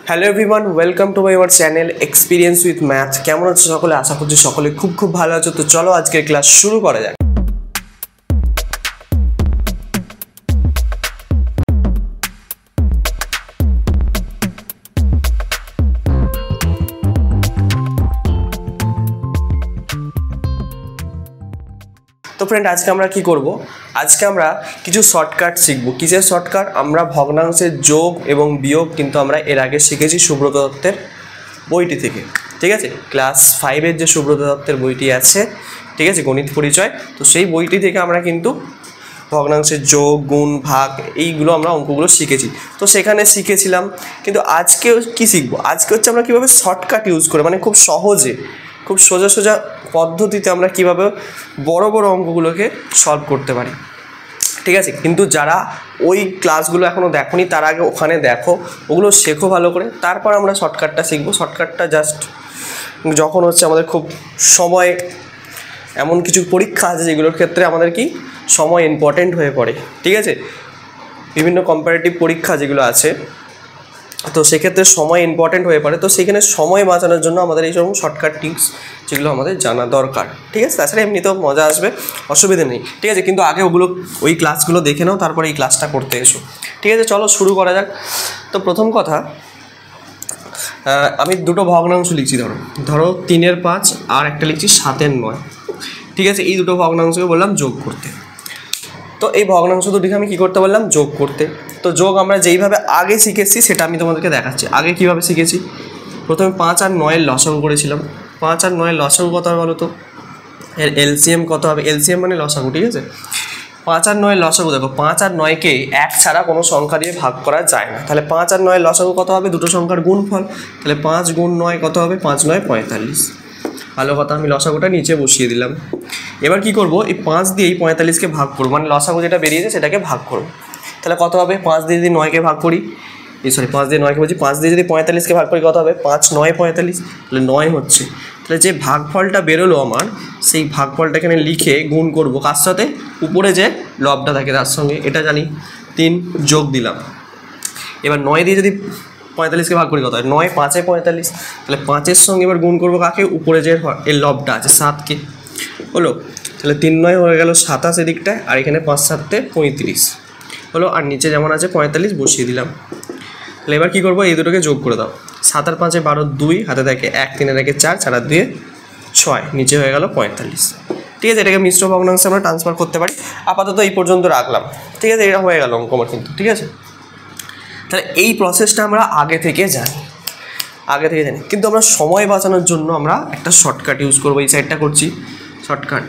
Hello everyone, welcome to my our channel experience with math. কেমন আছো সকলে? আশা করছি সকলে খুব ভালো আছো। তো চলো আজকের ক্লাস শুরু করা যাক। তো ফ্রেন্ড, আজকে আমরা কি করব? আজকে আমরা কিছু শর্টকাট শিখব। কিসের শর্টকাট? আমরা ভগ্নাংশের যোগ এবং বিয়োগ কিন্তু আমরা এর আগে শিখেছি সুব্রত দত্তের বইটি থেকে। ঠিক আছে, ক্লাস 5-এর যে সুব্রত দত্তের বইটি আছে, ঠিক আছে, গণিত পরিচয়, তো সেই বইটি থেকে আমরা কিন্তু ভগ্নাংশের যোগ, গুণ, ভাগ এইগুলো আমরা অঙ্কগুলো শিখেছি। তো সেখানে শিখেছিলাম, কিন্তু আজকে কি শিখব? আজকে হচ্ছে আমরা কীভাবে শর্টকাট ইউজ করে, মানে খুব সহজে, খুব সোজা পদ্ধতিতে আমরা কীভাবে বড় অঙ্কগুলোকে সলভ করতে পারি। ঠিক আছে, কিন্তু যারা ওই ক্লাসগুলো এখনও দেখোনি তার আগে ওখানে দেখো, ওগুলো শেখো ভালো করে, তারপর আমরা শর্টকাটটা শিখবো। শর্টকাটটা জাস্ট যখন হচ্ছে আমাদের খুব সময়, এমন কিছু পরীক্ষা আছে যেগুলোর ক্ষেত্রে আমাদের কি সময় ইম্পর্টেন্ট হয়ে পড়ে। ঠিক আছে, বিভিন্ন কম্পারেটিভ পরীক্ষা যেগুলো আছে, তো সেক্ষেত্রে সময় ইম্পর্টেন্ট হয়ে পড়ে। তো সেখানে সময় বাঁচানোর জন্য আমাদের এই সব শর্টকাট টিপস যেগুলো আমাদের জানা দরকার। ঠিক আছে, তাছাড়া এমনিতেও মজা আসবে, অসুবিধা নেই। ঠিক আছে, কিন্তু আগে ওই ক্লাসগুলো দেখে নাও, তারপরে এই ক্লাসটা করতে এসো। ঠিক আছে, চলো শুরু করা যাক। তো প্রথম কথা, আমি দুটো ভগ্নাংশ লিখছি। ধরো 3-এর 5 আর একটা লিখছি 7-এর 9। ঠিক আছে, এই দুটো ভগ্নাংশকে বললাম যোগ করতে। তো এই ভগ্নাংশ দুটিকে আমি কী করতে বললাম? যোগ করতে। তো যোগ আমরা যেইভাবে আগে শিখেছি সেটা আমি তোমাদেরকে দেখাচ্ছি। আগে কীভাবে শিখেছি? প্রথমে 5 আর 9-এর লসাগু করেছিলাম। 5 আর 9-এর লসাগু কত হবে বলো তো? এর এলসিএম কত হবে? এলসিএম মানে লসাগু। ঠিক আছে, 5 আর 9-এর লসাগু দেখো, 5 আর 9-কে 1 ছাড়া কোনো সংখ্যা দিয়ে ভাগ করা যায় না। তাহলে 5 আর 9-এর লসাগু কত হবে? দুটো সংখ্যার গুণফল। তাহলে 5 গুণ 9 কত হবে? 5 9 45। ভালো কথা, আমি লসাগুটা নিচে বসিয়ে দিলাম। এবার কি করব? এই 5 দিয়ে এই 45কে ভাগ করবো, মানে লসাগু যেটা বেরিয়েছে সেটাকে ভাগ করবো। তাহলে কত হবে? 5 দিয়ে যদি 9-কে ভাগ করি, 5 দিয়ে 9-কে বলছি, 5 দিয়ে যদি 45কে ভাগ করি কত হবে? 5 9 45, তাহলে 9 হচ্ছে। তাহলে যে ভাগফলটা বেরোলো আমার, সেই ভাগফলটা এখানে লিখে গুণ করব কার সাথে? উপরে যে লবটা থাকে তার সঙ্গে। এটা জানি, 3 যোগ দিলাম। এবার 9 দিয়ে যদি 45কে ভাগ করি কত হয়? 9 5 45, তাহলে 5-এর সঙ্গে এবার গুণ করবো কাকে? উপরে যে এর লবটা আছে 7কে, হলো। তাহলে 3 9 হয়ে গেল 27 এদিকটায়, আর এখানে 5 7 35 হলো, আর নিচে যেমন আছে 45 বসিয়ে দিলাম। তাহলে এবার কী করবো? এই দুটোকে যোগ করে দাও। 7 আর 5 12 2, হাতে থাকে 1, 3 এর 1 4, 4 আর 2 6, নিচে হয়ে গেল 45। ঠিক আছে, এটাকে মিশ্র ভগ্নাংশে আমরা ট্রান্সফার করতে পারি। আপাতত এই পর্যন্ত রাখলাম। ঠিক আছে, এটা হয়ে গেল অঙ্ক আমার কিন্তু। ঠিক আছে, তাহলে এই প্রসেসটা আমরা আগে থেকে জানি, কিন্তু আমরা সময় বাঁচানোর জন্য আমরা একটা শর্টকাট ইউজ করবো। এই সাইডটা করছি শর্টকাট।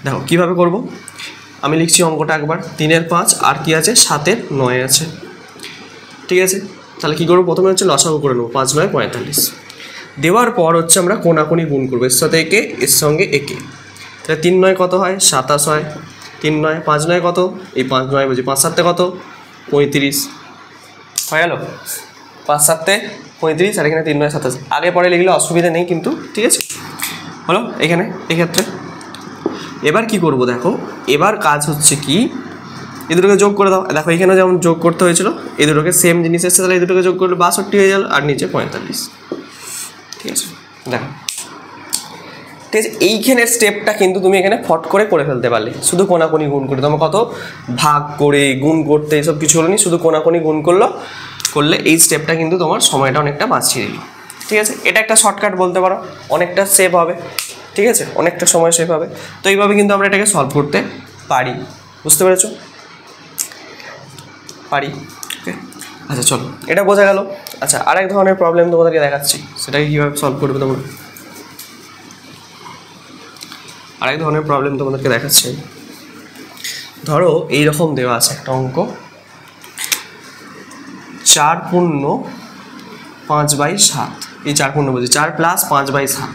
দেখো কীভাবে করব। আমি লিখছি অঙ্কটা একবার। 3-এর 5 আর কি আছে? 7-এর 9 আছে। ঠিক আছে, তাহলে কী করবো? প্রথমে হচ্ছে লসাগু করে নেবো। 5 9 45 দেওয়ার পর হচ্ছে আমরা কোনাকুনি গুণ করবো, এর সাথে একে, এর সঙ্গে একে। তাহলে 3 9 কত হয়? 27 হয়। 3 9, 5 9 কত? এই 5 9 বলছি, 5 7 কত? 35 হয়ে গেল। 5 7 35, আর এখানে 3 9 27। আগে পরে লিখলে অসুবিধা নেই কিন্তু। ঠিক আছে, হলো এখানে এক্ষেত্রে। এবার কি করব? দেখো এবার কাজ হচ্ছে কি, এই দুটোকে যোগ করে দাও। দেখো এখানে যেমন যোগ করতে হয়েছিল, এই দুটোকে সেম জিনিস এসছে, তাহলে এই দুটোকে যোগ করলে 62 হয়ে গেল, আর নিচে 45। ঠিক আছে, দেখো ঠিক আছে, এইখানের স্টেপটা কিন্তু তুমি এখানে ফট করে ফেলতে পারলে। শুধু কোনাকুনি গুণ করে, তোমার কত ভাগ করে গুণ করতে এইসব কিছু হলো নি, শুধু কোনাকুনি গুণ করলে এই স্টেপটা কিন্তু তোমার সময়টা অনেকটা বাঁচিয়ে দিল। ঠিক আছে, এটা একটা শর্টকাট বলতে পারো, অনেকটা সেভ হবে। ঠিক আছে, অনেকটা সময় সেভ হবে। তো এইভাবে কিন্তু আমরা এটাকে সলভ করতে পারি। বুঝতে পেরেছো? পারি। ওকে, আচ্ছা চলো, এটা বোঝা গেল। আচ্ছা, আরেক ধরনের প্রবলেম তোমাদেরকে দেখাচ্ছি, সেটাকে কীভাবে সলভ করবে তোমরা। আরেক ধরনের প্রবলেম তোমাদেরকে দেখাচ্ছি। ধরো এইরকম দেওয়া আছে একটা অঙ্ক, 4 পূর্ণ 5/7। এই 4 পূর্ণ বলছি, 4 প্লাস 5/7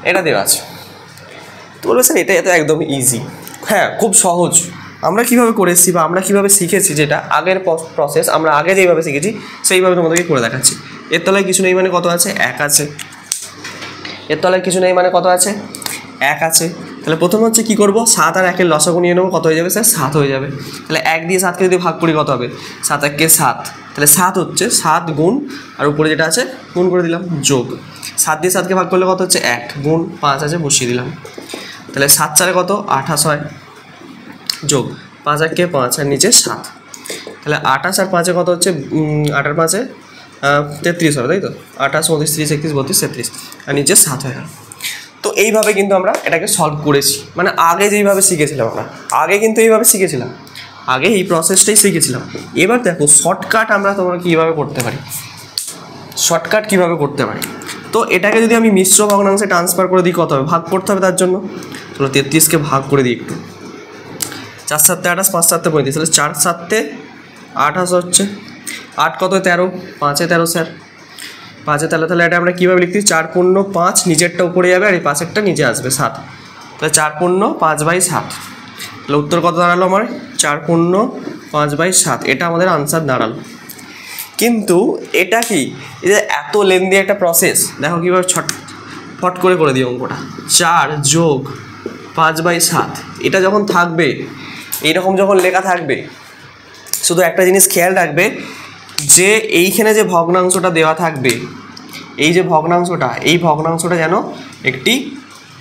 এটা দেওয়া আছে। তো বলবে স্যার এটা তো একদম ইজি। হ্যাঁ, খুব সহজ। আমরা কীভাবে করে এসেছি বা আমরা কীভাবে শিখেছি, যেটা আগের প্রসেস, আমরা আগে যেইভাবে শিখেছি সেইভাবে তোমাদেরকে করে দেখাচ্ছি। এর তলায় কিছু নেই মানে কত আছে? 1 আছে। এর তলায় কিছু নেই মানে কত আছে? 1 আছে। তাহলে প্রথম হচ্ছে কী করবো, 7 আর 1-এর লসাগু নিয়ে নেবো, কত হয়ে যাবে স্যার 7 হয়ে যাবে। তাহলে 1 দিয়ে 7কে যদি ভাগ করি কত হবে, 7 1-কে 7, তাহলে 7 হচ্ছে 7 গুণ আর উপরে যেটা আছে গুণ করে দিলাম যোগ, 7 দিয়ে 7কে ভাগ করলে কত হচ্ছে 1 গুণ 5 আছে বসিয়ে দিলাম, তাহলে 7 4 কত 28 হয়, যোগ 5 1-কে 5 আর নিচে 7, তাহলে 28 আর 5-এ কত হচ্ছে 8 আর 5-এ 33 হবে, তাই তো 28 29 30 31 32 33 আর নিচে 7 হয়ে গেল। তো এইভাবে কিন্তু আমরা এটাকে সলভ করেছি, মানে আগে যেইভাবে শিখেছিলাম আমরা, আগে কিন্তু এইভাবে শিখেছিলাম, আগে এই প্রসেসটাই শিখেছিলাম। এবার দেখো শর্টকাট আমরা তোমরা কীভাবে করতে পারি, শর্টকাট কীভাবে করতে পারি। তো এটাকে যদি আমি মিশ্র ভগ্নাংশে ট্রান্সফার করে দিই কত হবে, ভাগ করতে হবে তার জন্য। চলো 33কে ভাগ করে দিই একটু, 4 7 28 5 7 35, তাহলে 4 7 28 হচ্ছে, 8 কত 13, 5 13 স্যার 5, তাহলে এটা আমরা কীভাবে লিখছি, 4 পূর্ণ 5 নিচেরটা উপরে যাবে আর এই 5-এরটা নিচে আসবে 7, তাহলে 4 পূর্ণ 5/7, তাহলে উত্তর কত দাঁড়ালো আমার 4 পূর্ণ 5/7, এটা আমাদের আনসার দাঁড়ালো। কিন্তু এটা কি এই যে এত লেন্দি একটা প্রসেস, দেখো কীভাবে ফট করে দিই অঙ্কটা, 4 যোগ 5/7 এটা যখন থাকবে, এইরকম যখন লেখা থাকবে, শুধু একটা জিনিস খেয়াল রাখবে যে এইখানে যে ভগ্নাংশটা দেওয়া থাকবে, এই যে ভগ্নাংশটা, এই ভগ্নাংশটা যেন একটি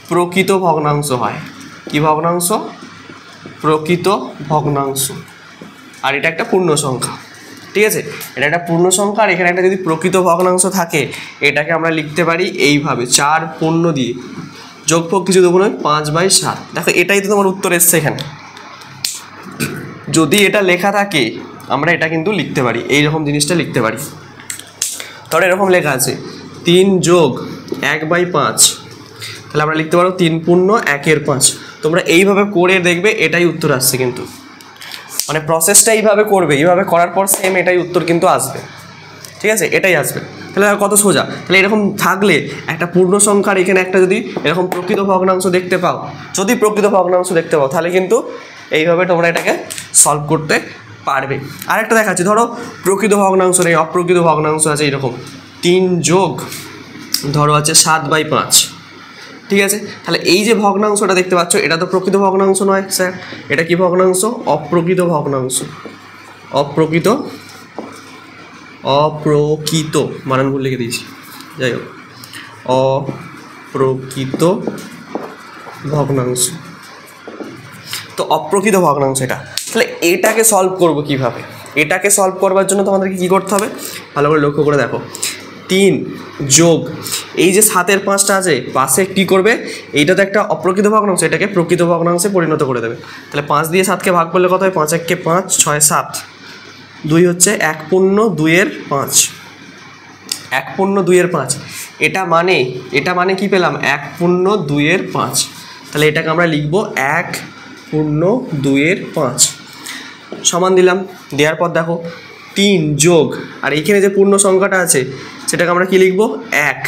প্রকৃত ভগ্নাংশ হয়। কি ভগ্নাংশ, প্রকৃত ভগ্নাংশ, আর এটা একটা পূর্ণ সংখ্যা, ঠিক আছে, এটা একটা পূর্ণ সংখ্যা, আর এখানে একটা যদি প্রকৃত ভগ্নাংশ থাকে এটাকে আমরা লিখতে পারি এইভাবে 4 পূর্ণ দিয়ে যোগফল কিছু দেবো নয় 5/7। দেখো এটাই তো তোমার উত্তর এসছে এখানে, যদি এটা লেখা থাকে আমরা এটা কিন্তু লিখতে পারি, এইরকম জিনিসটা লিখতে পারি। ধরো এরকম লেখা আছে 3 যোগ 1/5, তাহলে আমরা লিখতে পারো 3 পূর্ণ 1/5। তোমরা এইভাবে করে দেখবে এটাই উত্তর আসছে, কিন্তু মানে প্রসেসটা এইভাবে করবে, এইভাবে করার পর সেম এটাই উত্তর কিন্তু আসবে, ঠিক আছে, এটাই আসবে। তাহলে কত সোজা, তাহলে এরকম থাকলে একটা পূর্ণ সংখ্যার এখানে একটা যদি এরকম প্রকৃত ভগ্নাংশ দেখতে পাও, যদি প্রকৃত ভগ্নাংশ দেখতে পাও তাহলে কিন্তু এইভাবে তোমরা এটাকে সলভ করতে পারবে। আরেকটা দেখাচ্ছি, ধরো প্রকৃত ভগ্নাংশ নেই, অপ্রকৃত ভগ্নাংশ আছে এরকম 3 যোগ ধরো আছে 7/5, ঠিক আছে, তাহলে এই যে ভগ্নাংশটা দেখতে পাচ্ছ এটা তো প্রকৃত ভগ্নাংশ নয় স্যার, এটা কি ভগ্নাংশ, অপ্রকৃত ভগ্নাংশ, অপ্রকৃত বানান ভুল লিখে দিয়েছি, যাই হোক অপ্রকৃত ভগ্নাংশ। তো অপ্রকৃত ভগ্নাংশ এটা, তাহলে এটাকে সলভ করব কিভাবে, এটাকে সলভ করবার জন্য তোমাদেরকে কী করতে হবে ভালো করে লক্ষ্য করে দেখো, 3 যোগ এই যে 7-এর 5টা আছে পাশে কী করবে, এইটা তো একটা অপ্রকৃত ভগ্নাংশ, এটাকে প্রকৃত ভগ্নাংশে পরিণত করে দেবে। তাহলে 5 দিয়ে 7কে ভাগ করলে কত হয়, 5 1-কে 5 6 7, 2 হচ্ছে 1 পূর্ণ 2/5, 1 পূর্ণ 2/5, এটা মানে কি পেলাম 1 পূর্ণ 2/5, তাহলে এটাকে আমরা লিখব 1 পূর্ণ 2/5 সমান দিলাম, দেওয়ার পর দেখো 3 যোগ আর এইখানে যে পূর্ণ সংখ্যাটা আছে সেটাকে আমরা কি লিখব 1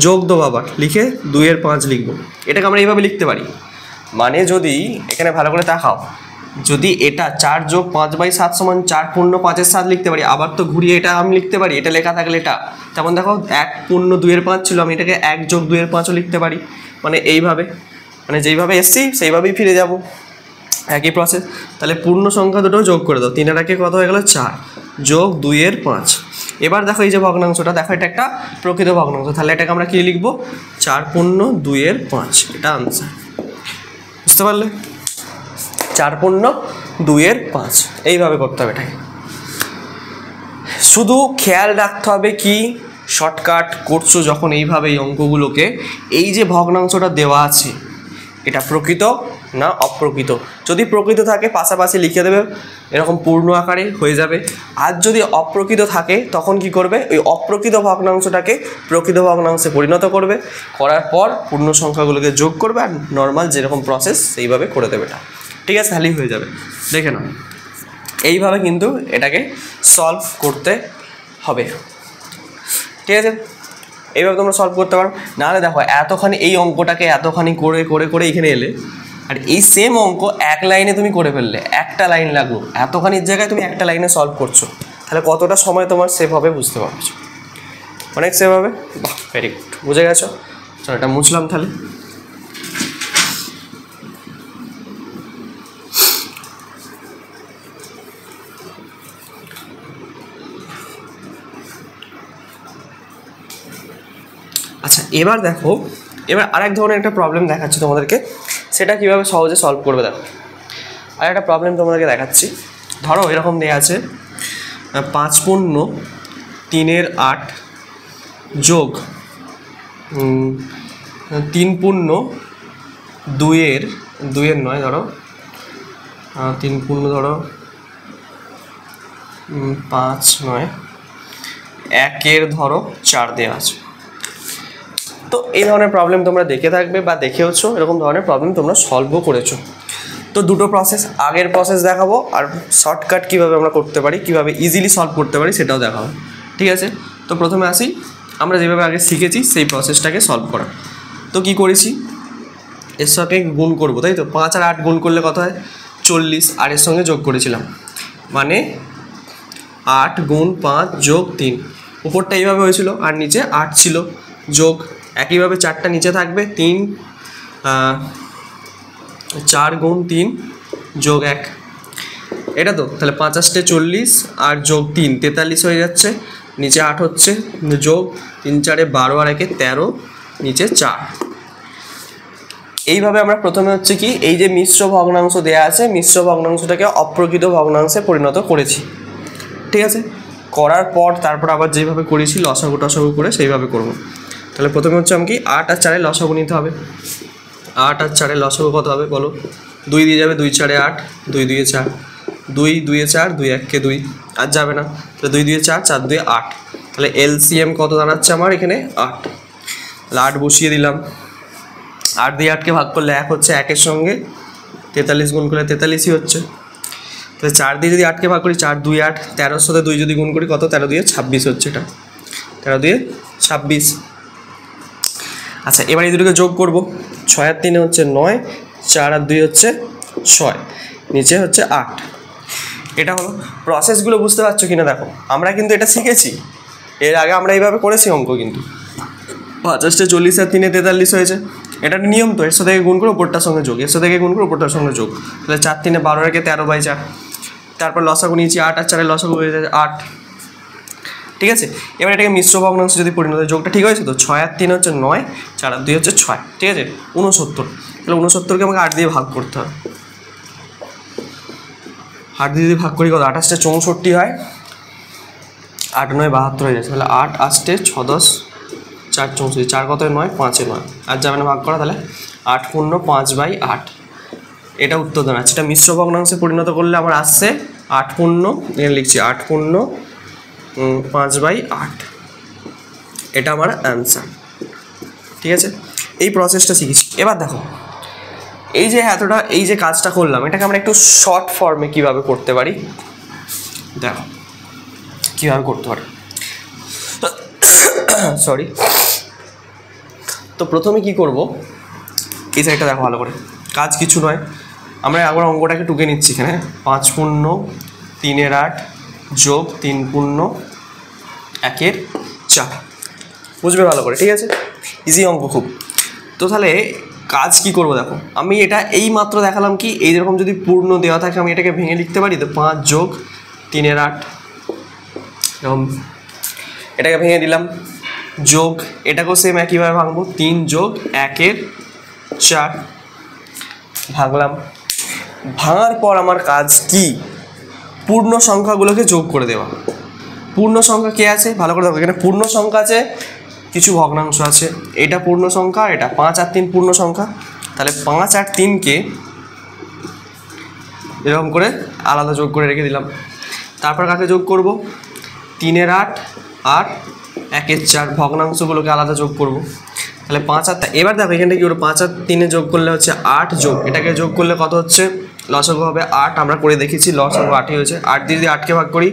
যোগ দেবো, আবার লিখে 2/5 লিখব। এটাকে আমরা এইভাবে লিখতে পারি, মানে যদি এখানে ভালো করে দেখাও, যদি এটা 4 যোগ 5/7 সমান 4 পূর্ণ 5/7 লিখতে পারি, আবার তো ঘুরিয়ে এটা আমি লিখতে পারি, এটা লেখা থাকলে এটা, তেমন দেখো 1 পূর্ণ 2/5 ছিল, আমি এটাকে 1 যোগ 2/5ও লিখতে পারি, মানে এইভাবে, মানে যেইভাবে এসছি সেইভাবেই ফিরে যাব, একই প্রসেস। তাহলে পূর্ণ সংখ্যা দুটো যোগ করে দাও, 3 আর 1 কত হয়ে গেল 4 যোগ 2/5। এবার দেখো এই যে ভগ্নাংশটা, দেখো এটা একটা প্রকৃত ভগ্নাংশ, তাহলে এটাকে আমরা কী লিখব 4 পূর্ণ 2/5, এটা আনসার, বুঝতে পারলে, 4 পূর্ণ 2/5 এইভাবে করতে হবে এটাকে। শুধু খেয়াল রাখতে হবে কি, শর্টকাট করছো যখন এইভাবে এই অঙ্কগুলোকে, এই যে ভগ্নাংশটা দেওয়া আছে এটা প্রকৃত না অপ্রকৃত, যদি প্রকৃত থাকে পাশাপাশি লিখে দেবে, এরকম পূর্ণ আকারে হয়ে যাবে, আর যদি অপ্রকৃত থাকে তখন কি করবে, ওই অপ্রকৃত ভগ্নাংশটাকে প্রকৃত ভগ্নাংশে পরিণত করবে, করার পর পূর্ণ সংখ্যাগুলোকে যোগ করবে আর নর্মাল যেরকম প্রসেস সেইভাবে করে দেবে এটা, ঠিক আছে, তাহলেই হয়ে যাবে। দেখে নাও এইভাবে কিন্তু এটাকে সলভ করতে হবে, ঠিক আছে, এইভাবে তোমরা সলভ করতে পারো। নাহলে দেখো এতখানি এই অঙ্কটাকে এতখানি করে করে করে এখানে এলে, আর এই সেম অঙ্ক এক লাইনে তুমি করে ফেললে, একটা লাইন লাগলো, এতখানির জায়গায় তুমি একটা লাইনে সলভ করছো, তাহলে কতটা সময় তোমার সেভ হবে বুঝতে পারছো, অনেক সেভ হবে। বাহ, ভেরি গুড, বুঝে গেছো। চলো এটা মুছলাম তাহলে। আচ্ছা এবার দেখো, এবার আরেক ধরনের একটা প্রবলেম দেখাচ্ছি তোমাদেরকে, সেটা কীভাবে সহজে সলভ করবে দেখো। আর একটা প্রবলেম তোমাদেরকে দেখাচ্ছি। ধরো এরকম দেওয়া আছে 5 পূর্ণ 3 8 যোগ 3 পূর্ণ 2 এর 9, ধরো 3 পূর্ণ ধরো 5 9 1 এর ধরো 4 দেওয়া আছে। তো এই ধরনের প্রবলেম তোমরা দেখে থাকবে বা দেখেওছো, এরকম ধরনের প্রবলেম তোমরা সলভও করেছো। তো দুটো প্রসেস, আগের প্রসেস দেখাবো আর শর্টকাট কীভাবে আমরা করতে পারি, কীভাবে ইজিলি সলভ করতে পারি সেটাও দেখাবো, ঠিক আছে। তো প্রথমে আসি, আমরা যেভাবে আগে শিখেছি সেই প্রসেসটাকে সলভ করা। তো কী করেছি, এর সঙ্গে গুণ করবো, তাই তো 5 আর 8 গুণ করলে কত হয় 40, আর এর সঙ্গে যোগ করেছিলাম, মানে 8 গুণ 5 যোগ 3, উপরটা এইভাবে হয়েছিল আর নিচে 8 ছিল, যোগ একইভাবে 4টা নিচে থাকবে, 4 গুণ 3 যোগ 1, এটা তো তাহলে 5 8 40 আর যোগ 3 43 হয়ে যাচ্ছে, নিচে 8 হচ্ছে, যোগ 3 4 12 আর 1 13, নিচে 4। এইভাবে আমরা প্রথমে হচ্ছে কি, এই যে মিশ্র ভগ্নাংশ দেওয়া আছে, মিশ্র ভগ্নাংশটাকে অপ্রকৃত ভগ্নাংশে পরিণত করেছি, ঠিক আছে। করার পর তারপর আবার যেভাবে করেছি লসাগু টসাগু করে সেইভাবে করব। তাহলে প্রথমে হচ্ছে আমাকে 8 আর 4 লসাগু নিতে হবে। 8 আর 4 লসাগু কত হবে বলো, 2 দিয়ে যাবে, 2 4 8, 2 2 4, 2 2 4, 2 1 2, আর যাবে না, তাহলে 2 2 4, 4 2 8, তাহলে এলসিএম কত দাঁড়াচ্ছে আমার এখানে 8, তাহলে 8 বসিয়ে দিলাম। 8 দিয়ে 8কে ভাগ করলে 1 হচ্ছে, 1-এর সঙ্গে 43 গুণ করলে 43ই হচ্ছে, তাহলে 4 দিয়ে যদি 8কে ভাগ করি 4 2 8, 13-র সাথে 2 যদি গুণ করি কত, 13 দিয়ে 26 হচ্ছে, এটা 13 দিয়ে 26। আচ্ছা এবার এই দুটোকে যোগ করব, 6 আর 3 হচ্ছে 9, 4 আর 2 হচ্ছে 6, নিচে হচ্ছে 8। এটা হলো প্রসেসগুলো, বুঝতে পারছো কিনা দেখো, আমরা কিন্তু এটা শিখেছি, এর আগে আমরা এইভাবে করেছি অঙ্ক, কিন্তু 50 40 আর 3 43 হয়েছে, এটা নিয়ম তো, এর সাথে গুণ করে উপরটার সঙ্গে যোগ, এর সাথে গুণ করে উপরটার সঙ্গে যোগ, তাহলে 4 3 12 রেখে 13/4, তারপর লসাগু নিয়েছি 8 আর 4 লসাগু হয়ে যায় 8, ঠিক আছে। এবার এটাকে মিশ্র ভগ্নাংশ যদি পরিণত, যোগটা ঠিক হয়েছে তো, 6 আর 3 হচ্ছে 9, 4 আর 2 হচ্ছে 6, ঠিক আছে, 69। তাহলে 69কে আমাকে 8 দিয়ে ভাগ করতে হবে, 8 দিয়ে যদি ভাগ করি কত, 28 64 হয়, 8 9 72 হয়ে যাচ্ছে, তাহলে 8 8 6 10 4 64, 4 কত 9, 5 9, আর যাবে না ভাগ করা, তাহলে 8 পূর্ণ 5/8, এটা উত্তর দাঁড়াচ্ছে। এটা মিশ্র ভগ্নাংশে পরিণত করলে আমার আসছে 8 পূর্ণ, এখানে লিখছি 8 পূর্ণ 5/8, এটা আমার অ্যান্সার, ঠিক আছে। এই প্রসেসটা শিখেছি। এবার দেখো এই যে এতটা, এই যে কাজটা করলাম, এটাকে আমরা একটু শর্ট ফর্মে কীভাবে করতে পারি, দেখো কীভাবে করতে পারি, সরি। তো প্রথমে কি করব, এই সাইডটা দেখো ভালো করে, কাজ কিছু নয়, আমরা একবার অঙ্কটাকে টুকে নিচ্ছি এখানে, 5 পূর্ণ 3 8 যোগ 3 পূর্ণ 1 4, বুঝবে ভালো করে, ঠিক আছে, ইজি অঙ্ক খুব। তো তাহলে কাজ কি করব দেখো, আমি এটা এই মাত্র দেখালাম কি, এই যেরকম যদি পূর্ণ দেওয়া থাকে আমি এটাকে ভেঙে লিখতে পারি, তো 5 যোগ 3 8, এরকম এটাকে ভেঙে দিলাম, যোগ এটাকেও সেম একইভাবে ভাঙবো, 3 যোগ 1 4, ভাঙলাম। ভাঙার পর আমার কাজ কি, পূর্ণ সংখ্যাগুলোকে যোগ করে দেওয়া। পূর্ণ সংখ্যা কে আছে ভালো করে দেখো, এখানে পূর্ণ সংখ্যা আছে, কিছু ভগ্নাংশ আছে, এটা পূর্ণ সংখ্যা, এটা 5 আর 3 পূর্ণ সংখ্যা, তাহলে 5 আর 3কে এরকম করে আলাদা যোগ করে রেখে দিলাম। তারপর কাকে যোগ করব, 3 8 আর 1 4 ভগ্নাংশগুলোকে আলাদা যোগ করব, তাহলে 5 আর, এবার দেখো এখানটা কি হলো, 5 আর 3 যোগ করলে হচ্ছে 8, যোগ এটাকে যোগ করলে কত হচ্ছে, লসাগু হবে 8, আমরা করে দেখেছি লসাগু 8ই হয়েছে। 8 দিয়ে যদি 8কে ভাগ করি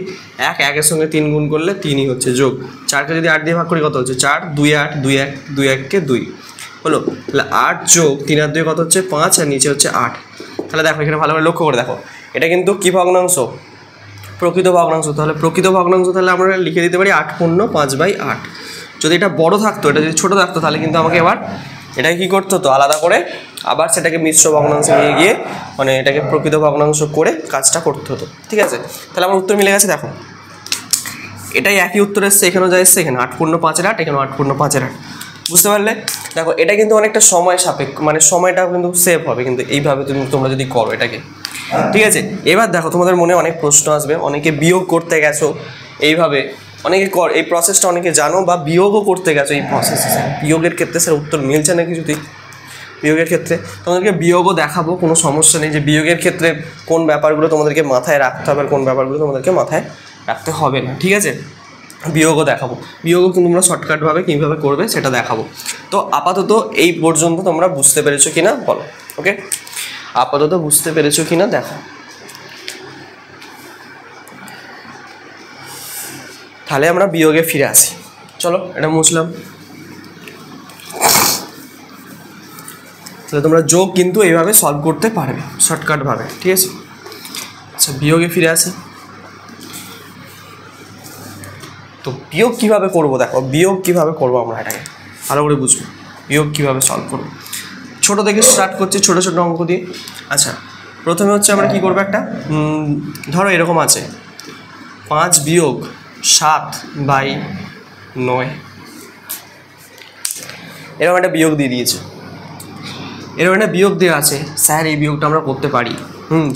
1, 1-এর সঙ্গে 3 গুণ করলে 3ই হচ্ছে, যোগ 4কে যদি 8 দিয়ে ভাগ করি কত হচ্ছে 4, 2 8 2 1 2 1কে 2 হলো, তাহলে 8 যোগ 3 আর 2 কত হচ্ছে 5, আর নিচে হচ্ছে 8। তাহলে দেখো এখানে ভালো করে লক্ষ্য করে দেখো, এটা কিন্তু কী ভগ্নাংশ, প্রকৃত ভগ্নাংশ। তাহলে প্রকৃত ভগ্নাংশ তাহলে আমরা লিখে দিতে পারি 8 পূর্ণ 5/8। যদি এটা বড় থাকতো, এটা যদি ছোটো থাকতো, তাহলে কিন্তু আমাকে এবার এটাকে কী করতে হতো, আলাদা করে আবার সেটাকে মিশ্র ভগ্নাংশে নিয়ে গিয়ে মানে এটাকে প্রকৃত ভগ্নাংশ করে কাজটা করতে হতো, ঠিক আছে। তাহলে আমার উত্তর মিলে গেছে, দেখো এটাই একই উত্তর এসছে, এখানেও যা এসছে, এখানে 8 পূর্ণ 5/8, এখানেও 8 পূর্ণ 5/8। বুঝতে পারলে? দেখো এটা কিন্তু অনেকটা সময় সাপেক্ষ, মানে সময়টাও কিন্তু সেভ হবে কিন্তু এইভাবে তোমরা যদি করো এটাকে, ঠিক আছে? এবার দেখো তোমাদের মনে অনেক প্রশ্ন আসবে, অনেকে বিয়োগ করতে গেছো এইভাবে, অনেকে এই প্রসেসটা অনেকে জানো বা বিয়োগও করতে গেছো এই প্রসেসে, বিয়োগের ক্ষেত্রে স্যার উত্তর মিলছে না কিছুতেই। বিয়োগের ক্ষেত্রে তোমাদেরকে বিয়োগও দেখাবো, কোনো সমস্যা নেই, যে বিয়োগের ক্ষেত্রে কোন ব্যাপারগুলো তোমাদেরকে মাথায় রাখতে হবে আর কোন ব্যাপারগুলো তোমাদেরকে মাথায় রাখতে হবে না, ঠিক আছে? বিয়োগও দেখাবো, বিয়োগও কিন্তু তোমরা শর্টকাটভাবে কীভাবে করবে সেটা দেখাবো। তো আপাতত এই পর্যন্ত তোমরা বুঝতে পেরেছো কি না বলো, ওকে? আপাতত বুঝতে পেরেছো কি না দেখো। তাহলে আমরা বিয়োগে ফিরে আসি, চলো এটা মুছলাম। তাহলে তোমরা যোগ কিন্তু এইভাবে সলভ করতে পারবে শর্টকাটভাবে, ঠিক আছে? আচ্ছা বিয়োগে ফিরে আসি। তো বিয়োগ কীভাবে করবো দেখো, বিয়োগ কীভাবে করবো আমরা এটাকে ভালো করে বুঝবো, বিয়োগ কীভাবে সলভ করবো। ছোটো থেকে স্টার্ট করছি, ছোটো ছোটো অঙ্ক দিয়ে। আচ্ছা প্রথমে হচ্ছে আমরা কী করবো, একটা ধরো এরকম আছে 5 বিয়োগ 7/9, এরকম একটা বিয়োগ দিয়ে দিয়েছে, এরকম একটা বিয়োগ দেওয়া আছে। স্যার এই বিয়োগটা আমরা করতে পারি,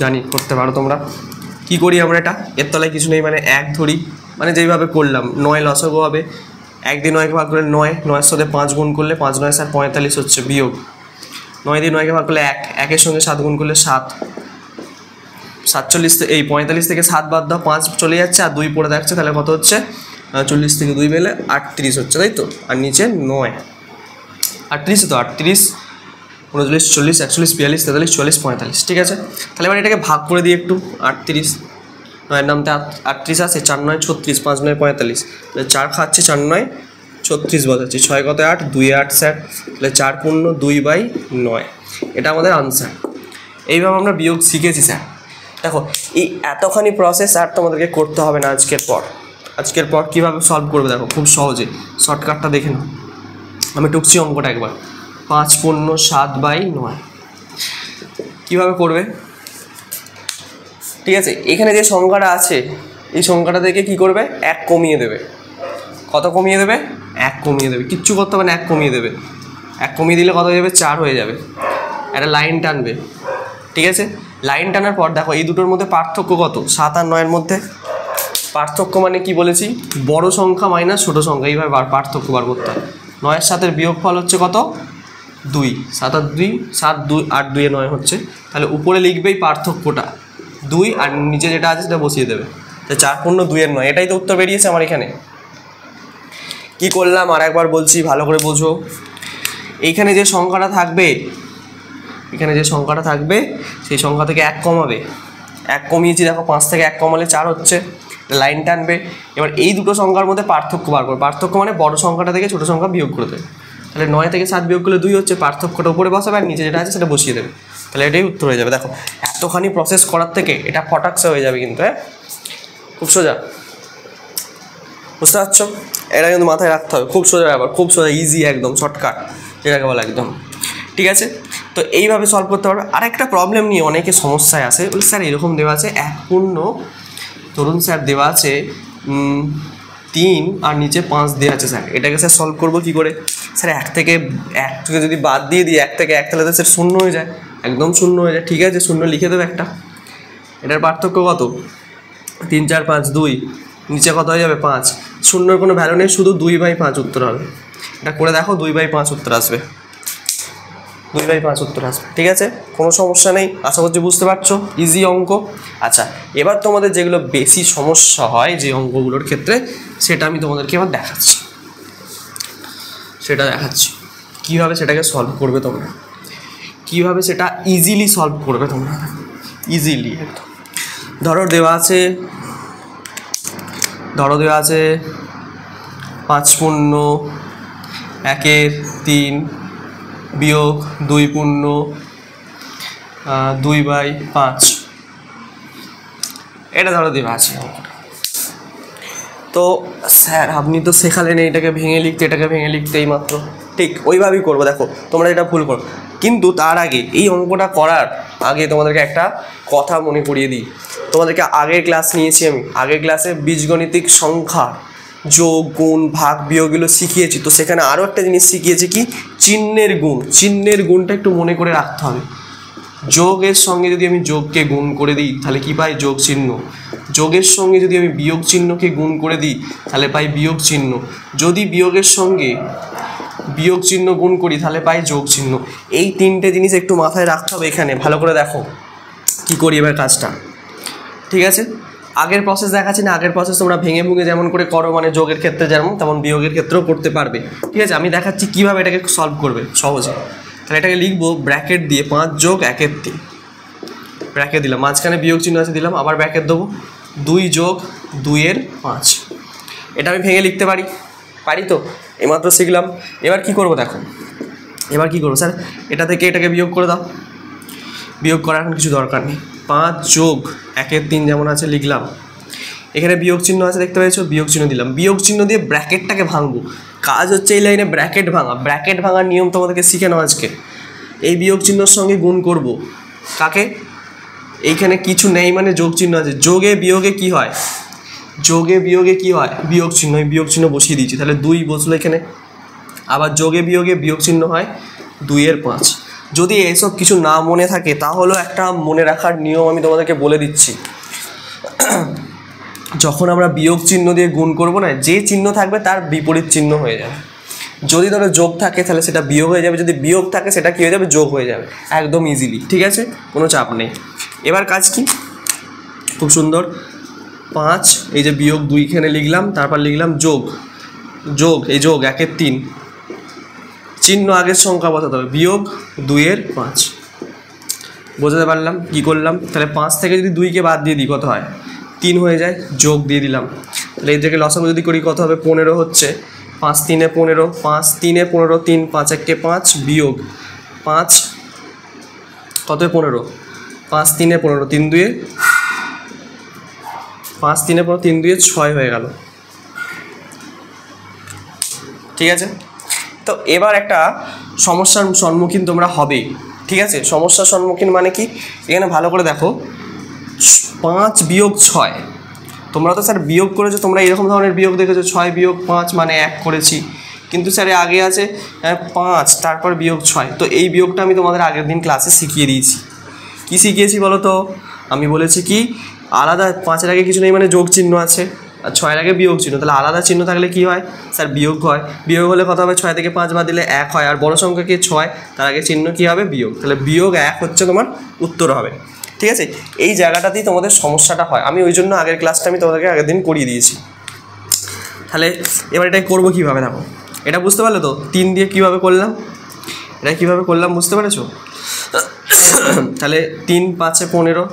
জানি করতে পারো তোমরা। কি করি আমরা, এটা এর তলায় কিছু নেই, মানে 1 ধরি, মানে যেইভাবে করলাম 9 লসাগু হবে, 1 দিয়ে 9কে ভাগ করলে 9, 9-এর সাথে 5 গুণ করলে 5 9 স্যার 45 হচ্ছে বিয়োগ, 9 দিয়ে 9কে ভাগ করলে 1, 1-এর সঙ্গে 7 গুণ করলে 7, 47 এই 45 থেকে 7 বাদ দাও, 5 চলে যাচ্ছে আর 2 পড়ে থাকছে, তাহলে কত হচ্ছে 40 থেকে 2 পেলে 38 হচ্ছে, তাই তো? আর নিচে 9, 38 তো 38, 39, 40, 41, 42, 43, 44, 45, ঠিক আছে? তাহলে এবার এটাকে ভাগ করে দিই একটু, 38, 9-এর নামতে 38 আছে, 4 9 36, 5 9 45, তাহলে 4 খাচ্ছে, 4 9 36 বসাচ্ছি, 6 কত 8, 2 8 স্যার, তাহলে 4 পূর্ণ 2/9, এটা আমাদের আনসার। এইভাবে আমরা বিয়োগ শিখেছি স্যার। দেখো এই এতখানি প্রসেস আর তোমাদেরকে করতে হবে না আজকের পর কীভাবে সলভ করবে দেখো খুব সহজে, শর্টকাটটা দেখে নাও। আমি টুকছি অঙ্কটা একবার, 5 পূর্ণ 7/9 কীভাবে করবে, ঠিক আছে? এখানে যে সংখ্যাটা আছে এই সংখ্যাটা থেকে কী করবে, 1 কমিয়ে দেবে। কত কমিয়ে দেবে? 1 কমিয়ে দেবে, কিচ্ছু করতে হবে না, 1 কমিয়ে দেবে। 1 কমিয়ে দিলে কত হয়ে যাবে, 4 হয়ে যাবে। একটা লাইন টানবে, ঠিক আছে? লাইন টানার পর দেখো এই দুটোর মধ্যে পার্থক্য কত, 7 আর 9-এর মধ্যে পার্থক্য মানে কি বলেছি, বড় সংখ্যা মাইনাস ছোটো সংখ্যা, এইভাবে পার্থক্য বার করতে হয়। 9-এর সাথে বিয়োগফল হচ্ছে কত, 2, 7 আর 2, 7 2 8 2 9 হচ্ছে, তাহলে উপরে লিখবেই পার্থক্যটা 2 আর নিচে যেটা আছে সেটা বসিয়ে দেবে, তো 4 পূর্ণ 2/9, এটাই তো উত্তর বেরিয়েছে আমার এখানে। কি করলাম আর একবার বলছি ভালো করে বোঝো, এইখানে যে সংখ্যাটা থাকবে, এখানে যে সংখ্যাটা থাকবে সেই সংখ্যা থেকে 1 কমাবে, 1 কমিয়েছি দেখো, 5 থেকে 1 কমালে 4 হচ্ছে, লাইন টানবে। এবার এই দুটো সংখ্যার মধ্যে পার্থক্য বার করবে, পার্থক্য মানে বড় সংখ্যাটা থেকে ছোটো সংখ্যা বিয়োগ করে দেবে, তাহলে 9 থেকে 7 বিয়োগ করলে 2 হচ্ছে, পার্থক্যটা উপরে বসাবে আর নিচে যেটা আছে সেটা বসিয়ে দেবে, তাহলে এটাই উত্তর হয়ে যাবে। দেখো এতখানি প্রসেস করার থেকে এটা ফটাকসে হয়ে যাবে কিন্তু, হ্যাঁ খুব সোজা, বুঝতে পারছো? এটা কিন্তু মাথায় রাখতে হবে, খুব সোজা ব্যাপার, খুব সোজা, ইজি একদম, শর্টকাট যেটাকে বলে একদম, ঠিক আছে? তো এইভাবে সলভ করতে পারবে। আরেকটা প্রবলেম নিয়ে অনেকে সমস্যায় আসে, বলে স্যার এরকম দেওয়া আছে 1 পূর্ণ, ধরুন স্যার দেওয়া আছে 3 আর নিচে 5 দেওয়া আছে, স্যার এটাকে স্যার সলভ করবো কী করে? স্যার 1 থেকে যদি বাদ দিয়ে দিই, 1 থেকে 1 তাহলে তো স্যার 0 হয়ে যায়, একদম 0 হয়ে যায়, ঠিক আছে 0 লিখে দেবে একটা। এটার পার্থক্য কত, 3 4 5 2, নিচে কত হয়ে যাবে 5, 0-এর কোনো ভ্যালু নেই, শুধু 2/5 উত্তর হবে। এটা করে দেখো 2/5 উত্তর আসবে, 2/5 উত্তর আসবে, ঠিক আছে? কোনো সমস্যা নেই, আশা করছি বুঝতে পারছো, ইজি অঙ্ক। আচ্ছা এবার তোমাদের যেগুলো বেশি সমস্যা হয় যে অঙ্কগুলোর ক্ষেত্রে, সেটা আমি তোমাদেরকে এবার দেখাচ্ছি, কীভাবে সেটাকে সলভ করবে তোমরা, কীভাবে সেটা ইজিলি সলভ করবে তোমরা, ইজিলি একদম। ধরো দেওয়া আছে 5 পূর্ণ 1/3 বিয়োগ 2 পূর্ণ 2/5, এটা ধরো দেওয়া আছে। তো স্যার আপনি তো শেখালেন এইটাকে ভেঙে লিখতে, এটাকে ভেঙে লিখতে, এই মাত্র ঠিক ওইভাবেই করবো। দেখো তোমরা এটা ভুল করো, কিন্তু তার আগে এই অঙ্কটা করার আগে তোমাদেরকে একটা কথা মনে করিয়ে দিই। তোমাদেরকে আগের ক্লাস নিয়েছি আমি, আগের ক্লাসে বীজগণিতিক সংখ্যা যোগ গুণ ভাগ বিয়োগগুলো শিখিয়েছি, তো সেখানে আরও একটা জিনিস শিখিয়েছি কি চিহ্নের গুণ। চিহ্নের গুণটা একটু মনে করে রাখতে হবে। যোগের সঙ্গে যদি আমি যোগকে গুণ করে দিই তাহলে কি পাই যোগ চিহ্ন, যোগের সঙ্গে যদি আমি বিয়োগ চিহ্নকে গুণ করে দিই তাহলে পাই বিয়োগ চিহ্ন, যদি বিয়োগের সঙ্গে বিয়োগ চিহ্ন গুণ করি তাহলে পাই যোগ চিহ্ন। এই তিনটে জিনিস একটু মাথায় রাখতে হবে। এখানে ভালো করে দেখো কি করি এবার কাজটা, ঠিক আছে? আগের প্রসেস দেখাচ্ছি না, আগের প্রসেস তোমরা ভেঙে ভুঙে যেমন করে করো, মানে যোগের ক্ষেত্রে যেমন তেমন বিয়োগের ক্ষেত্রেও করতে পারবে, ঠিক আছে? আমি দেখাচ্ছি কীভাবে এটাকে সলভ করবে সহজে। তাহলে এটাকে লিখবো ব্র্যাকেট দিয়ে 5 যোগ 1-এর 3, ব্র্যাকেট দিলাম, মাঝখানে বিয়োগ চিহ্ন আছে দিলাম, আবার ব্র্যাকেট দেবো 2 যোগ 2-এর 5। এটা আমি ভেঙে লিখতে পারি, পারি তো? এইমাত্র শিখলাম। এবার কি করব দেখো, এবার কি করবো স্যার, এটা থেকে এটাকে বিয়োগ করে দাও। বিয়োগ করার এখন কিছু দরকার নেই, 5 যোগ 1-এর 3 যেমন আছে লিখলাম, এখানে বিয়োগ চিহ্ন আছে দেখতে পেয়েছো, বিয়োগ চিহ্ন দিলাম, বিয়োগ চিহ্ন দিয়ে ব্র্যাকেটটাকে ভাঙবো। কাজ হচ্ছে এই লাইনে ব্র্যাকেট ভাঙা, ব্র্যাকেট ভাঙার নিয়ম তোমাদেরকে শিখে নাও আজকে। এই বিয়োগ চিহ্নর সঙ্গে গুণ করব কাকে, এইখানে কিছু নেই মানে যোগ চিহ্ন আছে, যোগে বিয়োগে কি হয়, যোগে বিয়োগে কি হয় বিয়োগ চিহ্ন, এই বিয়োগ চিহ্ন বসিয়ে দিয়েছি, তাহলে 2 বসলো এখানে, আবার যোগে বিয়োগে বিয়োগ চিহ্ন হয় 2-এর 5। যদি এসব কিছু না মনে থাকে তাহলেও একটা মনে রাখার নিয়ম আমি তোমাদেরকে বলে দিচ্ছি। যখন আমরা বিয়োগ চিহ্ন দিয়ে গুণ করব না, যে চিহ্ন থাকবে তার বিপরীত চিহ্ন হয়ে যাবে। যদি ধরো যোগ থাকে তাহলে সেটা বিয়োগ হয়ে যাবে, যদি বিয়োগ থাকে সেটা কী হয়ে যাবে যোগ হয়ে যাবে, একদম ইজিলি, ঠিক আছে? কোনো চাপ নেই। এবার কাজ কি, খুব সুন্দর, 5 এই যে বিয়োগ 2 এখানে লিখলাম, তারপর লিখলাম যোগ, যোগ এই যোগ 1-এর 3, চিহ্ন আগের সংখ্যা বসাতে হবে, বিয়োগ 2-এর 5। বোঝাতে পারলাম কি করলাম? তাহলে 5 থেকে যদি 2কে বাদ দিয়ে দিই কত হয়, 3 হয়ে যায়, যোগ দিয়ে দিলাম। তাহলে এই থেকে লসাগু যদি করি কত হবে, 15 হচ্ছে, 5 3-এ 15, 5 3-এ 15, 3 5 1-এ 5, বিয়োগ 5 কত 15, 5 3-এ 15, 3 2-এ 5 3-এ 15, 3 2-এ 6 হয়ে গেল, ঠিক আছে? তো এবার একটা সমস্যার সম্মুখীন তোমরা হবেই, ঠিক আছে? সমস্যার সম্মুখীন মানে কি, এখানে ভালো করে দেখো, 5 বিয়োগ 6, তোমরা তো স্যার বিয়োগ করেছো, তোমরা এরকম ধরনের বিয়োগ দেখেছো, 6 বিয়োগ 5 মানে 1 করেছি, কিন্তু স্যার আগে আছে 5 তারপর বিয়োগ 6। তো এই বিয়োগটা আমি তোমাদের আগের দিন ক্লাসে শিখিয়ে দিয়েছি। কি শিখিয়েছি বলো তো? আমি বলেছি কি আলাদা 5-এর আগে কিছু নেই মানে যোগ চিহ্ন আছে, আর 6-এর আগে বিয়োগ চিহ্ন, তাহলে আলাদা চিহ্ন থাকলে কি হয় স্যার বিয়োগ হয়, বিয়োগ হলে কত হবে, 6 থেকে 5 বাদ দিলে 1 হয়, আর বড় সংখ্যা কি 6, তার আগে চিহ্ন কী হবে বিয়োগ, তাহলে বিয়োগ 1 হচ্ছে তোমার উত্তর হবে, ঠিক আছে? এই জায়গাটাতেই তোমাদের সমস্যাটা হয়, আমি ওই জন্য আগের ক্লাসটা আমি তোমাদেরকে আগের দিন করিয়ে দিয়েছি। তাহলে এবার এটা করবো কীভাবে দেখো, এটা বুঝতে পারলে তো 3 দিয়ে কীভাবে করলাম, এটা কীভাবে করলাম বুঝতে পেরেছো? তাহলে 3 5-এ 15,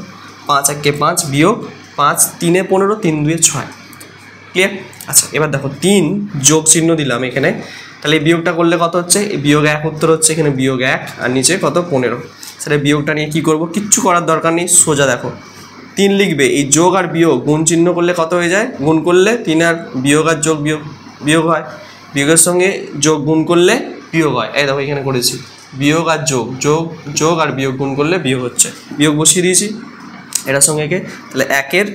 5 1-এ 5, বিয়োগ 5 3-এ 15, 3 2-এ 6, ক্লিয়ার? আচ্ছা এবার দেখো 3 যোগ চিহ্ন দিলাম এখানে, তাহলে এই বিয়োগটা করলে কত হচ্ছে, এই বিয়োগ 1 উত্তর হচ্ছে, এখানে বিয়োগ 1 আর নিচে কত 15। সেটা বিয়োগটা নিয়ে কী করবো, কিচ্ছু করার দরকার নেই, সোজা দেখো 3 লিখবে, এই যোগ আর বিয়োগ গুণ চিহ্ন করলে কত হয়ে যায়, গুণ করলে 3 আর বিয়োগ আর যোগ বিয়োগ হয়, বিয়োগের সঙ্গে যোগ গুণ করলে বিয়োগ হয়, এই দেখো এখানে করেছি বিয়োগ আর যোগ, যোগ আর বিয়োগ গুণ করলে বিয়োগ হচ্ছে, বিয়োগ বসিয়ে দিয়েছি এটার সঙ্গে একে, তাহলে 1-এর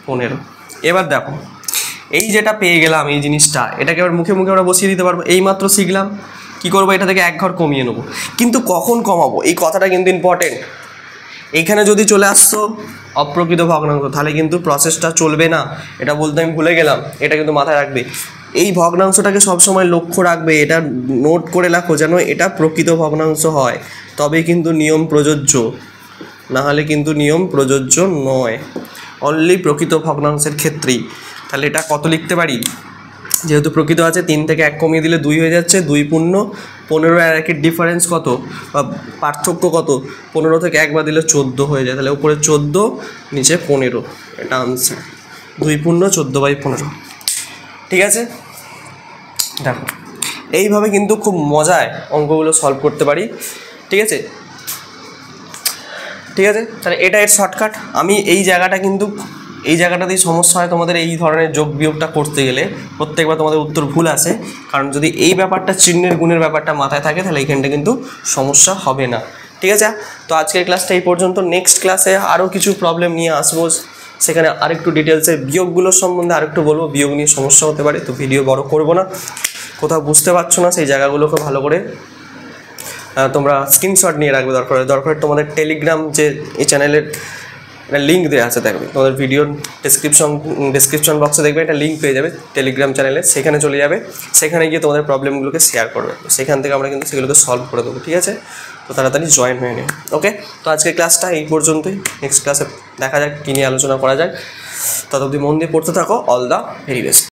15। এবার দেখো এই যেটা পেয়ে গেলাম এই জিনিসটা, এটাকে এবার মুখে মুখে আমরা বসিয়ে দিতে পারবো, এইমাত্র শিখলাম কী করবো, এটা থেকে 1 ঘর কমিয়ে নেবো, কিন্তু কখন কমাবো এই কথাটা কিন্তু ইম্পর্টেন্ট। এইখানে যদি চলে আসতো অপ্রকৃত ভগ্নাংশ তাহলে কিন্তু প্রসেসটা চলবে না, এটা বলতে আমি ভুলে গেলাম, এটা কিন্তু মাথায় রাখবে। এই ভগ্নাংশটাকে সবসময় লক্ষ্য রাখবে, এটা নোট করে রাখো যেন এটা প্রকৃত ভগ্নাংশ হয়, তবে কিন্তু নিয়ম প্রযোজ্য, না হলে কিন্তু নিয়ম প্রযোজ্য নয়, অনলি প্রকৃত ভগ্নাংশের ক্ষেত্রেই। তাহলে এটা কত লিখতে পারি, যেহেতু প্রকৃত আছে 3 থেকে 1 কমিয়ে দিলে 2 হয়ে যাচ্ছে, 2 পূর্ণ 15 আর 1-এর ডিফারেন্স কত বা পার্থক্য কত, 15 থেকে 1 বাদ দিলে 14 হয়ে যায়, তাহলে উপরে 14 নিচে 15, এটা আনসার, 2 পূর্ণ 14/15, ঠিক আছে? দেখো এইভাবে কিন্তু খুব মজায় অঙ্কগুলো সলভ করতে পারি, ঠিক আছে? ঠিক আছে, তাহলে এটা এর শর্টকাট। আমি এই জায়গাটা কিন্তু এই জায়গাটাতেই সমস্যা হয় তোমাদের, এই ধরনের যোগ বিয়োগটা করতে গেলে প্রত্যেকবার তোমাদের উত্তর ভুল আসে, কারণ যদি এই ব্যাপারটা চিহ্নের গুণের ব্যাপারটা মাথায় থাকে তাহলে এইখানটা কিন্তু সমস্যা হবে না, ঠিক আছে? তো আজকের ক্লাসটা এই পর্যন্ত, নেক্সট ক্লাসে আরও কিছু প্রবলেম নিয়ে আসবো, সেখানে আরেকটু ডিটেলসে বিয়োগগুলোর সম্বন্ধে আরেকটু বলবো, বিয়োগ নিয়ে সমস্যা হতে পারে, তো ভিডিও বড় করব না। কোথাও বুঝতে পারছো না সেই জায়গাগুলোকে ভালো করে তোমরা স্ক্রিনশট নিয়ে রাখবে, দরকার তোমাদের টেলিগ্রাম যে এই চ্যানেলের একটা লিঙ্ক দেওয়া আছে, দেখবে তোমাদের ভিডিওর ডেসক্রিপশন বক্সে দেখবে একটা লিঙ্ক পেয়ে যাবে টেলিগ্রাম চ্যানেলে, সেখানে চলে যাবে, সেখানে গিয়ে তোমাদের প্রবলেমগুলোকে শেয়ার করবে, সেখান থেকে আমরা কিন্তু সেগুলোকে সলভ করে দেবো, ঠিক আছে? তো তাড়াতাড়ি জয়েন হয়ে নেবে। ওকে, তো আজকের ক্লাসটা এই পর্যন্তই, নেক্সট ক্লাসে দেখা যাক কী নিয়ে আলোচনা করা যায়। ততদিন মন দিয়ে পড়তে থাকো। All the very best.